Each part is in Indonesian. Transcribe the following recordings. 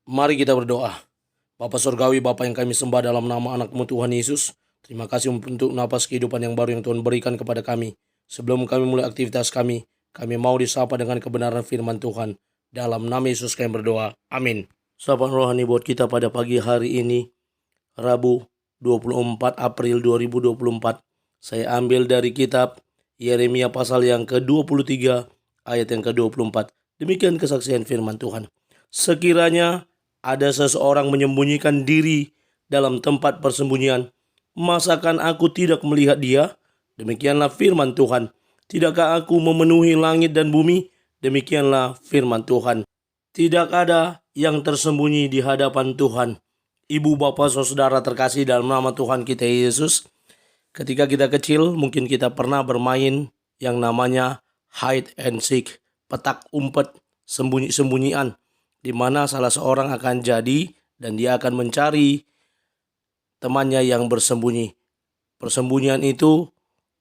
Mari kita berdoa. Bapa Surgawi, Bapa yang kami sembah dalam nama anak-Mu Tuhan Yesus, terima kasih untuk napas kehidupan yang baru yang Tuhan berikan kepada kami. Sebelum kami mulai aktivitas kami mau disapa dengan kebenaran firman Tuhan. Dalam nama Yesus kami berdoa. Amin. Sapaan rohani buat kita pada pagi hari ini, Rabu 24 April 2024. Saya ambil dari kitab Yeremia pasal yang ke-23 ayat yang ke-24. Demikian kesaksian firman Tuhan. Sekiranya ada seseorang menyembunyikan diri dalam tempat persembunyian, masakan aku tidak melihat dia? Demikianlah firman Tuhan. Tidakkah aku memenuhi langit dan bumi? Demikianlah firman Tuhan. Tidak ada yang tersembunyi di hadapan Tuhan. Ibu, bapak, saudara terkasih dalam nama Tuhan kita Yesus, ketika kita kecil mungkin kita pernah bermain yang namanya hide and seek, petak umpet, sembunyi-sembunyian, di mana salah seorang akan jadi dan dia akan mencari temannya yang bersembunyi. Persembunyian itu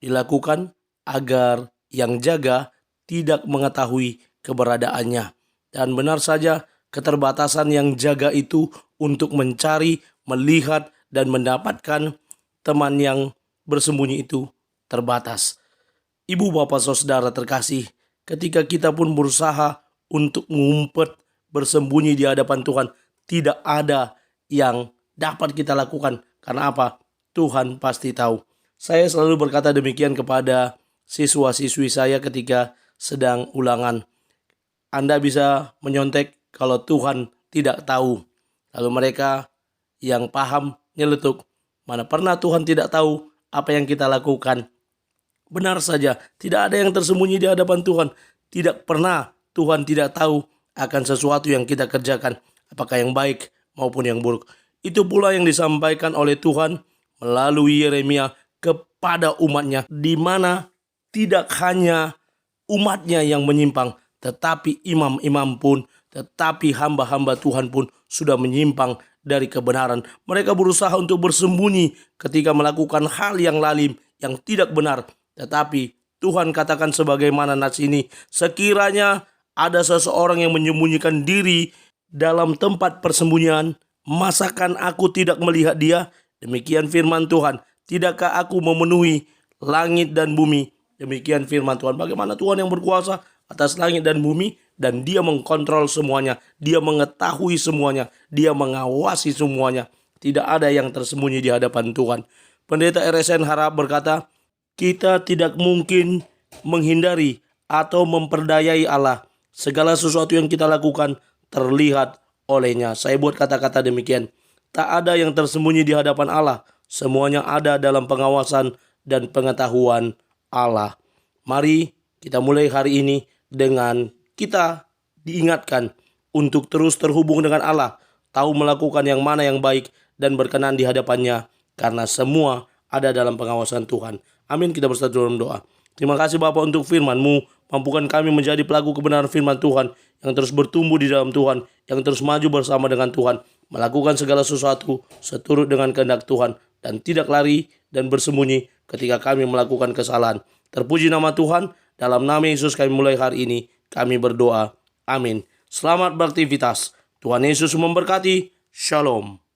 dilakukan agar yang jaga tidak mengetahui keberadaannya. Dan benar saja, keterbatasan yang jaga itu untuk mencari, melihat, dan mendapatkan teman yang bersembunyi itu terbatas. Ibu, bapak, saudara terkasih, ketika kita pun berusaha untuk ngumpet, bersembunyi di hadapan Tuhan, tidak ada yang dapat kita lakukan. Karena apa? Tuhan pasti tahu. Saya selalu berkata demikian kepada siswa-siswi saya ketika sedang ulangan. Anda bisa menyontek kalau Tuhan tidak tahu. Lalu mereka yang paham nyeletuk, mana pernah Tuhan tidak tahu apa yang kita lakukan. Benar saja, tidak ada yang tersembunyi di hadapan Tuhan. Tidak pernah Tuhan tidak tahu akan sesuatu yang kita kerjakan, apakah yang baik maupun yang buruk. Itu pula yang disampaikan oleh Tuhan melalui Yeremia kepada umatnya, di mana tidak hanya umatnya yang menyimpang, tetapi imam-imam pun, tetapi hamba-hamba Tuhan pun sudah menyimpang dari kebenaran. Mereka berusaha untuk bersembunyi ketika melakukan hal yang lalim, yang tidak benar. Tetapi Tuhan katakan sebagaimana nas ini, sekiranya ada seseorang yang menyembunyikan diri dalam tempat persembunyian, masakan aku tidak melihat dia? Demikian firman Tuhan. Tidakkah aku memenuhi langit dan bumi? Demikian firman Tuhan. Bagaimana Tuhan yang berkuasa atas langit dan bumi, dan dia mengkontrol semuanya, dia mengetahui semuanya, dia mengawasi semuanya. Tidak ada yang tersembunyi di hadapan Tuhan. Pendeta RSN Harap berkata, kita tidak mungkin menghindari atau memperdayai Allah. Segala sesuatu yang kita lakukan terlihat olehnya. Saya buat kata-kata demikian. Tak ada yang tersembunyi di hadapan Allah. Semuanya ada dalam pengawasan dan pengetahuan Allah. Mari kita mulai hari ini dengan kita diingatkan untuk terus terhubung dengan Allah. Tahu melakukan yang mana yang baik dan berkenan di hadapannya. Karena semua ada dalam pengawasan Tuhan. Amin, kita bersatu dalam doa. Terima kasih Bapak untuk firman-Mu. Mampukan kami menjadi pelaku kebenaran firman Tuhan, yang terus bertumbuh di dalam Tuhan, yang terus maju bersama dengan Tuhan, melakukan segala sesuatu seturut dengan kehendak Tuhan, dan tidak lari dan bersembunyi ketika kami melakukan kesalahan. Terpuji nama Tuhan. Dalam nama Yesus kami mulai hari ini, kami berdoa. Amin. Selamat beraktivitas. Tuhan Yesus memberkati. Shalom.